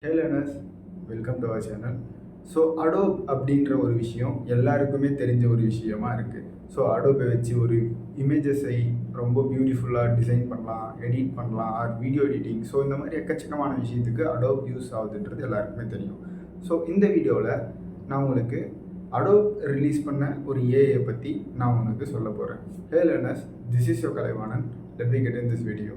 Hey learners, welcome to our channel. So Adobe அப்படின்ற ஒரு விஷயம் எல்லாருக்குமே தெரிஞ்ச ஒரு விஷயமா இருக்குது. ஸோ அடோப்பை வச்சு ஒரு இமேஜஸை ரொம்ப பியூட்டிஃபுல்லாக டிசைன் பண்ணலாம், எடிட் பண்ணலாம், ஆர் வீடியோ எடிட்டிங். ஸோ இந்த மாதிரி எக்கச்சக்கமான விஷயத்துக்கு அடோப் யூஸ் ஆகுதுன்றது எல்லாருக்குமே தெரியும். ஸோ இந்த வீடியோவில் நான் உங்களுக்கு அடோப் ரிலீஸ் பண்ண ஒரு ஏஐ பற்றி நான் உங்களுக்கு சொல்ல போகிறேன். ஹே learners, this is your Kalaivanan. Let me get in this video.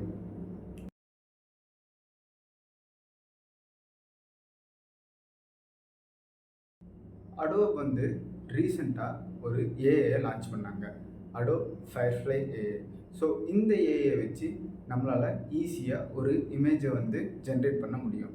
Adobe வந்து ரீசெண்டாக ஒரு ஏஐயை லான்ச் பண்ணாங்க, அடோப் ஃபயர்ஃப்ளை ஏஐ. ஸோ இந்த ஏஐயை வச்சு நம்மளால் ஈஸியாக ஒரு இமேஜை வந்து ஜென்ரேட் பண்ண முடியும்.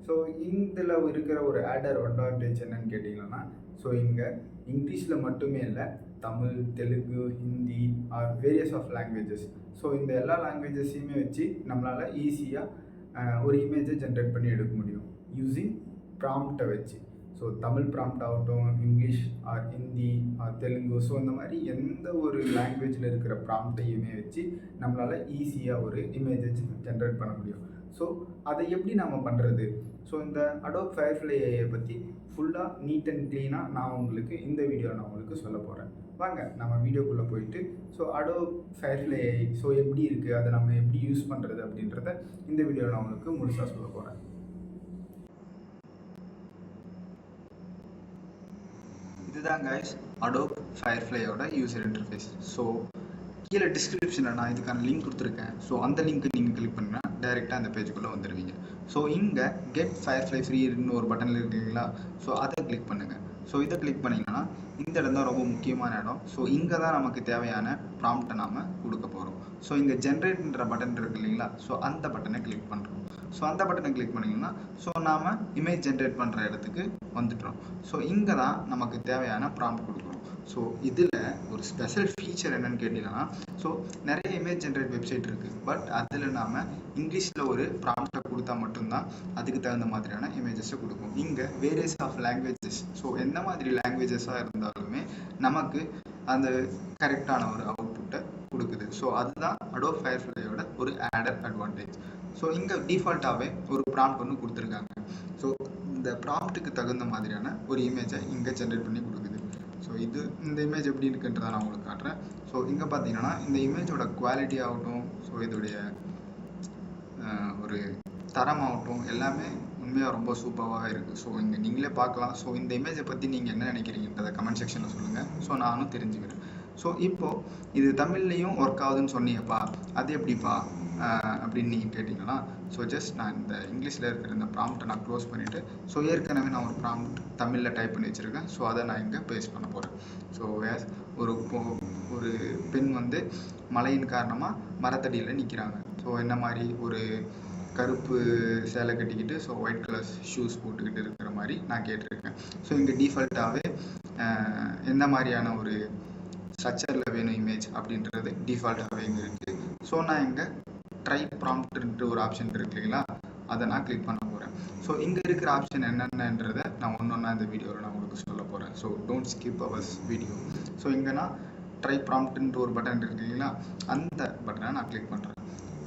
ஸோ இதில் இருக்கிற ஒரு ஆடர் அட்வான்டேஜ் என்னன்னு கேட்டிங்கன்னா, ஸோ இங்கே இங்கிலீஷில் மட்டுமே இல்லை, Tamil, Telugu, Hindi or various of languages. So இந்த எல்லா லாங்குவேஜஸையுமே வச்சு நம்மளால் ஈஸியாக ஒரு இமேஜை ஜென்ரேட் பண்ணி எடுக்க முடியும் யூஸிங் ப்ராம்ப்டை வச்சு. ஸோ தமிழ் ப்ராம்ப்ட் ஆகட்டும், English or Hindi or Telugu, so இந்த மாதிரி எந்த ஒரு லாங்குவேஜில் இருக்கிற ப்ராம்ப்டையுமே வச்சு நம்மளால் ஈஸியாக ஒரு இமேஜை ஜென்ரேட் பண்ண முடியும். ஸோ அதை எப்படி நம்ம பண்ணுறது? ஸோ இந்த அடோப் ஃபயர்ஃப்ளை ஏஐயை பற்றி ஃபுல்லாக நீட் அண்ட் க்ளீனாக நான் உங்களுக்கு இந்த வீடியோவில் நான் உங்களுக்கு சொல்ல போகிறேன். வாங்க நம்ம வீடியோக்குள்ளே போயிட்டு so Adobe firefly AI so எப்படி இருக்குது, அதை நம்ம எப்படி யூஸ் பண்ணுறது அப்படின்றத இந்த வீடியோவில் நான் உங்களுக்கு முழுசாக சொல்ல போகிறேன். இதுதான் கைஸ் அடோப் ஃபயர்ஃப்ளையோட யூசர் இன்டர்ஃபேஸ். ஸோ கீழே டிஸ்கிரிப்ஷனில் நான் இதுக்கான லிங்க் கொடுத்துருக்கேன். ஸோ அந்த லிங்க்கு நீங்கள் கிளிக் பண்ணால் டைரெக்டாக அந்த பேஜுக்குள்ளே வந்துடுவீங்க. ஸோ இங்கே கெட் ஃபயர்ஃப்ளை ஃப்ரீன்னு ஒரு பட்டனில் இருக்குங்களா, ஸோ அதை கிளிக் பண்ணுங்கள். ஸோ இதை கிளிக் பண்ணிங்கன்னா இந்த இடம் தான் ரொம்ப முக்கியமான இடம். ஸோ இங்கே தான் நமக்கு தேவையான ப்ராம்ப்டை நாம் கொடுக்க போகிறோம். ஸோ இங்கே ஜென்ரேட்ன்ற பட்டன் இருக்கு இல்லைங்களா, ஸோ அந்த பட்டனை கிளிக் பண்ணுறோம். ஸோ அந்த பட்டனை கிளிக் பண்ணிங்கன்னா ஸோ நாம் இமேஜ் ஜென்ரேட் பண்ணுற இடத்துக்கு வந்துட்டோம். ஸோ இங்கே தான் நமக்கு தேவையான ப்ராம்ப்ட் கொடுக்குறோம். ஸோ இதில் ஒரு ஸ்பெஷல் ஃபீச்சர் என்னன்னு கேட்டிங்கன்னா, ஸோ நிறைய இமேஜ் ஜென்ரேட் வெப்சைட் இருக்குது, பட் அதில் நாம் இங்கிலீஷில் ஒரு ப்ராம்ப்டை கொடுத்தா மட்டும்தான் அதுக்கு தகுந்த மாதிரியான இமேஜஸை கொடுக்கும். இங்கே வேரியஸ் ஆஃப் லாங்குவேஜஸ், ஸோ எந்த மாதிரி லாங்குவேஜஸாக இருந்தாலுமே நமக்கு அந்த கரெக்டான ஒரு அவுட்புட்டை கொடுக்குது. ஸோ அதுதான் அடோப் ஃபயர்ஃப்ளையோட ஒரு ஆடர் அட்வான்டேஜ். ஸோ இங்கே டிஃபால்ட்டாகவே ஒரு ப்ராம்ப்ட் ஒன்று கொடுத்துருக்காங்க. ஸோ இந்த ப்ராம்ப்ட்டுக்கு தகுந்த மாதிரியான ஒரு இமேஜை இங்கே ஜென்ரேட் பண்ணி கொடுக்குது. ஸோ இந்த இமேஜ் எப்படி இருக்குன்றதை நான் உங்களுக்கு காட்டுறேன். ஸோ இங்கே பார்த்தீங்கன்னா இந்த இமேஜோட குவாலிட்டி ஆகட்டும், ஸோ இதோடைய ஒரு தரமாகட்டும் எல்லாமே உண்மையாக ரொம்ப சூப்பராக இருக்குது. ஸோ இங்கே நீங்களே பார்க்கலாம். ஸோ இந்த இமேஜை பற்றி நீங்கள் என்ன நினைக்கிறீங்கன்றதை கமெண்ட் செக்ஷனில் சொல்லுங்கள். ஸோ நானும் தெரிஞ்சுக்கிறேன். ஸோ இப்போது இது தமிழ்லேயும் ஒர்க் ஆகுதுன்னு சொன்னீங்கப்பா, அது எப்படிப்பா அப்படின்னு நீங்கள் கேட்டிங்கன்னா, ஸோ ஜஸ்ட் நான் இந்த இங்கிலீஷில் இருக்கிற இந்த ப்ராம்ப்டை நான் க்ளோஸ் பண்ணிவிட்டு, ஸோ ஏற்கனவே நான் ஒரு ப்ராம்ப்ட் தமிழில் டைப் பண்ணி வச்சுருக்கேன். ஸோ அதை நான் இங்கே பேஸ்ட் பண்ண போகிறேன். ஸோ ஒரு பெண் வந்து மழையின் காரணமாக மரத்தடியில் நிற்கிறாங்க. ஸோ என்ன மாதிரி ஒரு கருப்பு சேலை கட்டிக்கிட்டு, ஸோ ஒயிட் கலர் ஷூஸ் போட்டுக்கிட்டு இருக்கிற மாதிரி நான் கேட்டிருக்கேன். ஸோ இங்கே டிஃபால்ட்டாகவே எந்த மாதிரியான ஒரு ஸ்ட்ரக்சரில் வேணும் இமேஜ் அப்படின்றது டிஃபால்ட்டாகவே இங்கே இருக்குது. ஸோ நான் இங்கே ட்ரை ப்ராம்ப்ட்ன்ற ஒரு ஆப்ஷன் இருக்கு இல்லைங்களா, அதை நான் கிளிக் பண்ண போகிறேன். ஸோ இங்கே இருக்கிற ஆப்ஷன் என்னென்னன்றதை நான் ஒன்றா இந்த வீடியோவில் நான் உங்களுக்கு சொல்ல போகிறேன். So don't skip hours video. So இங்கே நான் ட்ரை ப்ராம்ப்ட்ன்ற ஒரு பட்டன் இருக்கு இல்லைங்களா, அந்த பட்டனை நான் கிளிக் பண்ணுறேன்.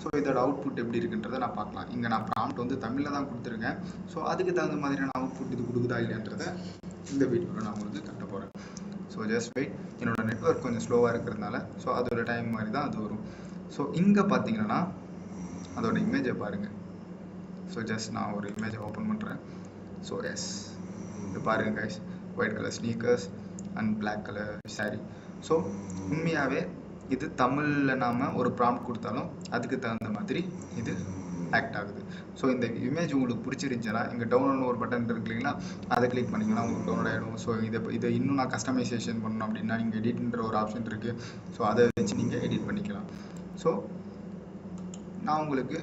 ஸோ இதோட அவுட்புட் எப்படி இருக்குன்றதை நான் பார்க்கலாம். இங்கே நான் ப்ராம்ப்ட் வந்து தமிழில் தான் கொடுத்துருக்கேன். ஸோ அதுக்கு தகுந்த மாதிரியான அவுட்புட் இது கொடுக்குதா இல்லைன்றதை இந்த வீடியோவில் நான் உங்களுக்கு கட்ட போகிறேன். So just wait. என்னோட நெட்வொர்க் கொஞ்சம் ஸ்லோவாக இருக்கிறதுனால ஸோ அதோட டைம் மாதிரி தான் அது வரும். ஸோ இங்கே பார்த்தீங்கன்னா அதோட இமேஜை பாருங்கள். ஸோ ஜஸ்ட் நான் ஒரு இமேஜை ஓப்பன் பண்ணுறேன். ஸோ எஸ், இது பாருங்கள் guys, white colour sneakers and black colour sari. So உண்மையாகவே இது தமிழில் நாம் ஒரு ப்ராம்ப்ட் கொடுத்தாலும் அதுக்கு தகுந்த மாதிரி இது ஆக்ட் ஆகுது. ஸோ இந்த இமேஜ் உங்களுக்கு பிடிச்சிருந்துச்சுன்னா இங்கே டவுன்லோட் ஒரு பட்டன் இருக்கு இல்லைங்களா, அதை கிளிக் பண்ணிங்கன்னா உங்களுக்கு டவுன்லோட் ஆகிடும். ஸோ இதை இன்னும் நான் கஸ்டமைசேஷன் பண்ணணும் அப்படின்னா இங்கே எடிட்ன்ற ஒரு ஆப்ஷன் இருக்குது. ஸோ அதை வச்சு நீங்கள் எடிட் பண்ணிக்கலாம். ஸோ நான் உங்களுக்கு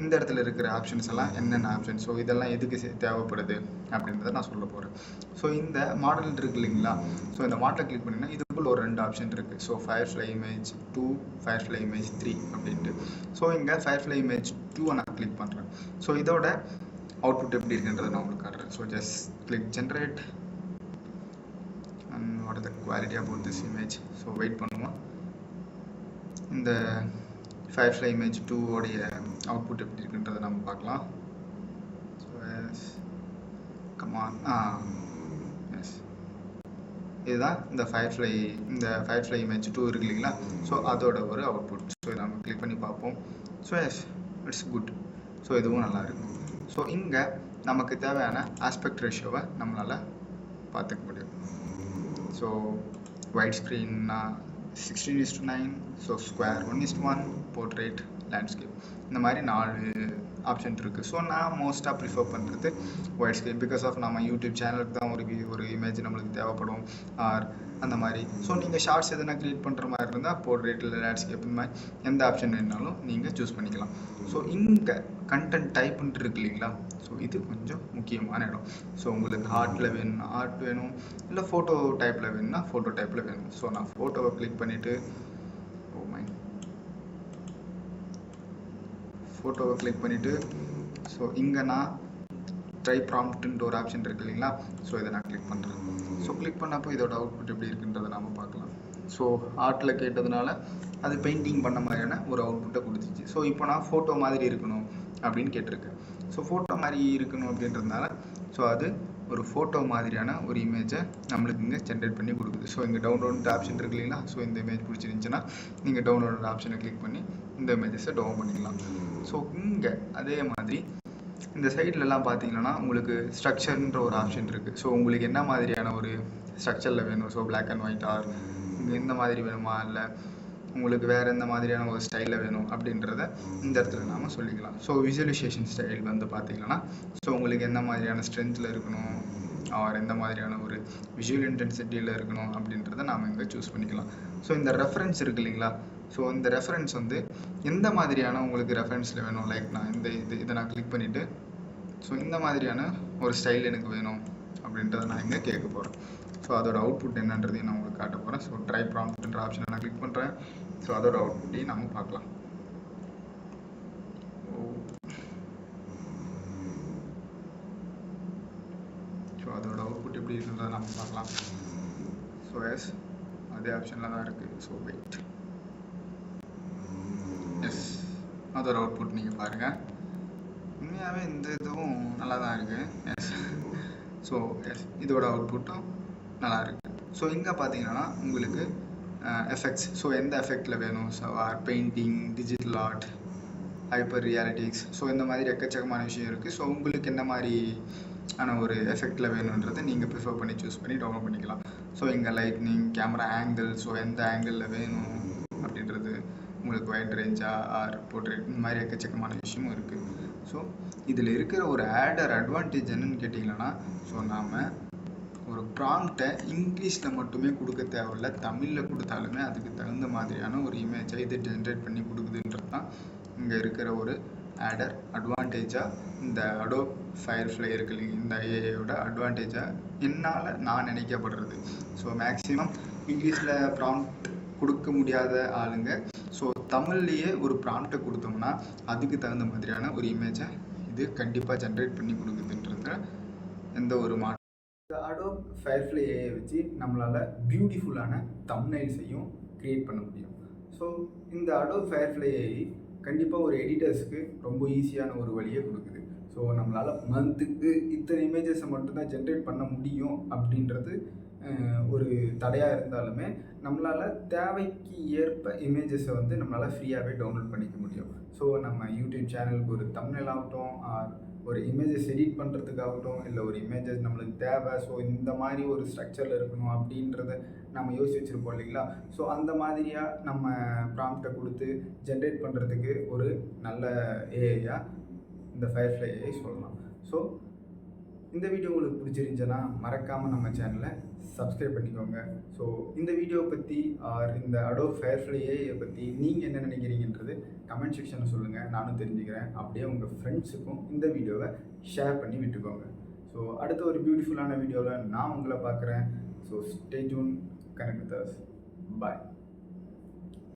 இந்த இடத்துல இருக்கிற ஆப்ஷன்ஸ் எல்லாம் என்னென்ன ஆப்ஷன், ஸோ இதெல்லாம் எதுக்கு தேவைப்படுது அப்படின்றத நான் சொல்ல போகிறேன். ஸோ இந்த மாடல் இருக்கு இல்லைங்களா, ஸோ இந்த மாடலை கிளிக் பண்ணிங்கன்னா இதுக்குள்ள ஒரு 2 ஆப்ஷன் இருக்குது. So firefly image 2, firefly image 3 அப்படின்ட்டு. ஸோ இங்கே ஃபயர்ஃப்ளை இமேஜ் 2 நான் கிளிக் பண்ணுறேன். ஸோ இதோட அவுட்புட் எப்படி இருக்குன்றதை நான் உங்களுக்கு காட்டுறேன். So just click generate and what is the quality about this image. So wait பண்ணுவோம். இந்த ஃபயர்ஃப்ளை இமேஜ் 2 உடைய அவுட்புட் எப்படி இருக்குன்றதை நம்ம பார்க்கலாம். ஸோ எஸ், இதுதான் இந்த ஃபயர்ஃப்ளை இமேஜ் 2 இருக்கு இல்லைங்களா? ஸோ அதோட ஒரு அவுட்புட். ஸோ இதை நம்ம கிளிக் பண்ணி பார்ப்போம். So yes, it's good. So இதுவும் நல்லா இருக்கும். ஸோ இங்கே நமக்கு தேவையான ஆஸ்பெக்ட் ரேஷியோவை நம்மளால் பார்த்துக்க முடியும். ஸோ வைட் ஸ்க்ரீன்னா 16:9, ஸோ ஸ்கொயர் 1:1, போர்ட்ரேட், லேண்ட்ஸ்கேப், இந்த மாதிரி 4 ஆப்ஷன் இருக்குது. ஸோ நான் மோஸ்ட்டாக ப்ரிஃபர் பண்ணுறது ஒயிட் ஸ்க்ரீன். பிகாஸ் ஆஃப் நம்ம யூடியூப் சேனலுக்கு தான் ஒரு இமேஜ் நம்மளுக்கு தேவைப்படும் ஆர் அந்த மாதிரி. ஸோ நீங்கள் ஷார்ட்ஸ் எதனா க்ரியேட் பண்ணுற மாதிரி இருந்தால் போர்ட்ரேட் இல்லை லேண்ட்ஸ்கேப் இந்த மாதிரி எந்த ஆப்ஷன் வேணாலும் நீங்கள் சூஸ் பண்ணிக்கலாம். ஸோ இங்கே கண்டென்ட் டைப்புன்ட்டு இருக்கு இல்லைங்களா? ஸோ இது கொஞ்சம் முக்கியமான இடம். ஸோ உங்களுக்கு ஆர்ட்டில் வேணும்னா ஆர்ட் வேணும், இல்லை ஃபோட்டோ டைப்பில் வேணும்னா ஃபோட்டோ டைப்பில் வேணும். ஸோ நான் ஃபோட்டோவை கிளிக் பண்ணிவிட்டு ஃபோட்டோவை கிளிக் பண்ணிவிட்டு ஸோ இங்கே நான் ட்ரை ப்ராம்ப்ட்ன்ட்டு ஒரு ஆப்ஷன் இருக்குது இல்லைங்களா? ஸோ இதை நான் கிளிக் பண்ணுறேன். ஸோ கிளிக் பண்ணப்போ இதோட அவுட்புட் எப்படி இருக்குன்றதை நாம் பார்க்கலாம். ஸோ ஆர்ட்டில் கேட்டதுனால அது பெயிண்டிங் பண்ண மாதிரியான ஒரு அவுட்புட்டை கொடுத்துச்சு. ஸோ இப்போ நான் ஃபோட்டோ மாதிரி இருக்கணும் அப்படின்னு கேட்டிருக்கேன். ஸோ ஃபோட்டோ மாதிரி இருக்கணும் அப்படின்றதுனால ஸோ அது ஒரு ஃபோட்டோ மாதிரியான ஒரு இமேஜை நம்மளுக்கு இங்கே ஜென்ரேட் பண்ணி கொடுக்குது. ஸோ இங்கே டவுன்லோட் ஆப்ஷன் இருக்கு இல்லைங்களா? ஸோ இந்த இமேஜ் பிடிச்சிருந்துச்சுன்னா நீங்கள் டவுன்லோட் ஆப்ஷனை கிளிக் பண்ணி இந்த இமேஜஸை டவுன் பண்ணிக்கலாம். ஸோ இங்கே அதே மாதிரி இந்த சைட்லலாம் பார்த்தீங்கன்னா உங்களுக்கு ஸ்ட்ரக்சர்ன்ற ஒரு ஆப்ஷன் இருக்குது. ஸோ உங்களுக்கு என்ன மாதிரியான ஒரு ஸ்ட்ரக்சரில் வேணும், so black and white or இந்த மாதிரி வேணுமா, இல்லை உங்களுக்கு வேறு எந்த மாதிரியான ஒரு ஸ்டைலில் வேணும் அப்படின்றத இந்த இடத்துல நாம் சொல்லிக்கலாம். ஸோ விசுவலைசேஷன் ஸ்டைல் வந்து பார்த்தீங்கன்னா ஸோ உங்களுக்கு எந்த மாதிரியான ஸ்ட்ரென்த்தில் இருக்கணும் ஆர் எந்த மாதிரியான ஒரு விஷுவல் இன்டென்சிட்டியில் இருக்கணும் அப்படின்றத நாம் இங்கே சூஸ் பண்ணிக்கலாம். ஸோ இந்த ரெஃபரன்ஸ் இருக்குது இல்லைங்களா? ஸோ இந்த ரெஃபரன்ஸ் வந்து எந்த மாதிரியான உங்களுக்கு ரெஃபரன்ஸில் வேணும், லைக் நான் இதை நான் கிளிக் பண்ணிவிட்டு ஸோ இந்த மாதிரியான ஒரு ஸ்டைல் எனக்கு வேணும் அப்படின்றத நான் இங்கே கேட்க போகிறேன். ஸோ அதோட அவுட்புட் என்னன்றதையும் நான் உங்களுக்கு காட்ட போகிறேன். ஸோ ட்ரை ப்ராம்ப்ட்ன்ற ஆப்ஷனை நான் கிளிக் பண்ணுறேன். ஸோ அதோட அவுட்புட்டையும் நம்ம பார்க்கலாம். ஸோ அதோட அவுட்புட் எப்படி இருக்குன்றதை நம்ம பார்க்கலாம். ஸோ எஸ், அதே ஆப்ஷனில் தான் இருக்குது. ஸோ வெயிட், எஸ், அதோட அவுட்புட் நீங்கள் பாருங்கள். உண்மையாகவே இந்த இதுவும் நல்லா தான் இருக்குது. எஸ், ஸோ எஸ், இதோட அவுட்புட்டும் நல்லா இருக்குது. ஸோ இங்கே பார்த்தீங்கன்னா உங்களுக்கு எஃபெக்ட்ஸ், ஸோ எந்த எஃபெக்டில் வேணும், so painting, digital art, hyper realistics, so இந்த மாதிரி எக்கச்சக்கமான விஷயம் இருக்குது. ஸோ உங்களுக்கு என்ன மாதிரி ஆனால் ஒரு எஃபெக்டில் வேணுன்றதை நீங்கள் ப்ரிஃபர் பண்ணி சூஸ் பண்ணி டவுன்லோட் பண்ணிக்கலாம். ஸோ இங்கே லைட்னிங், கேமரா ஆங்கிள், ஸோ எந்த ஆங்கிளில் வேணும் அப்படின்றது, உங்களுக்கு வைட் ரேஞ்சா ஆர் போர்ட்ரேட், இந்த மாதிரி எக்கச்சக்கமான விஷயமும் இருக்குது. ஸோ இதில் இருக்கிற ஒரு ஆடர் அட்வான்டேஜ் என்னன்னு கேட்டிங்கன்னா ஸோ நாம் ஒரு ப்ராம்ப்டை இங்கிலீஷில் மட்டுமே கொடுக்க தேவையில்ல, தமிழில் கொடுத்தாலுமே அதுக்கு தகுந்த மாதிரியான ஒரு இமேஜை இது ஜென்ரேட் பண்ணி கொடுக்குதுன்றது தான் இங்கே இருக்கிற ஒரு ஆடர் அட்வான்டேஜாக இந்த அடோப் ஃபயர்ஃப்ளை இருக்கு இல்லைங்க, இந்த ஏஐயோட அட்வான்டேஜாக நான் நினைக்கப்படுறது. ஸோ மேக்ஸிமம் இங்கிலீஷில் ப்ராம்ப்ட் கொடுக்க முடியாத ஆளுங்க ஸோ தமிழ்லேயே ஒரு ப்ராம்ப்டை கொடுத்தோம்னா அதுக்கு தகுந்த மாதிரியான ஒரு இமேஜை இது கண்டிப்பாக ஜென்ரேட் பண்ணி கொடுக்குதுன்றத எந்த ஒரு இந்த அடோப் ஃபயர்ஃப்ளை ஏஐ வச்சு நம்மளால் பியூட்டிஃபுல்லான தம்ப்நெயில்ஸையும் க்ரியேட் பண்ண முடியும். ஸோ இந்த அடோப் ஃபயர்ஃப்ளை ஏஐ கண்டிப்பாக ஒரு எடிட்டர்ஸ்க்கு ரொம்ப ஈஸியான ஒரு வழியை கொடுக்குது. ஸோ நம்மளால் மந்த்துக்கு இத்தனை இமேஜஸை மட்டும்தான் ஜென்ரேட் பண்ண முடியும் அப்படின்றது ஒரு தடையாக இருந்தாலுமே நம்மளால் தேவைக்கு ஏற்ப இமேஜஸை வந்து நம்மளால் ஃப்ரீயாகவே டவுன்லோட் பண்ணிக்க முடியும். ஸோ நம்ம யூடியூப் சேனலுக்கு ஒரு தம்ப்நெயில் ஆகட்டும் ஆர் ஒரு இமேஜஸ் எடிட் பண்ணுறதுக்காகட்டும், இல்லை ஒரு இமேஜஸ் நம்மளுக்கு தேவை, ஸோ இந்த மாதிரி ஒரு ஸ்ட்ரக்சரில் இருக்கணும் அப்படின்றத நம்ம யோசிச்சு வச்சுருப்போம் இல்லைங்களா? ஸோ அந்த மாதிரியாக நம்ம ப்ராம்ப்டை கொடுத்து ஜென்ரேட் பண்ணுறதுக்கு ஒரு நல்ல ஏஐயாக இந்த ஃபயர்ஃப்ளை ஏஐ சொல்லலாம். ஸோ இந்த வீடியோ உங்களுக்கு பிடிச்சிருந்துச்சுன்னா மறக்காமல் நம்ம சேனலை சப்ஸ்கிரைப் பண்ணிக்கோங்க. ஸோ இந்த வீடியோ பற்றி ஆர் இந்த அடோப் ஃபயர்ஃப்ளை ஏஐயை பற்றி நீங்கள் என்ன நினைக்கிறீங்கன்றது கமெண்ட் செக்ஷனில் சொல்லுங்கள், நானும் தெரிஞ்சுக்கிறேன். அப்படியே உங்கள் ஃப்ரெண்ட்ஸுக்கும் இந்த வீடியோவை ஷேர் பண்ணி விட்டுக்கோங்க. ஸோ அடுத்த ஒரு பியூட்டிஃபுல்லான வீடியோவில் நான் உங்களை பார்க்குறேன். So stay tune, connect with us. Bye.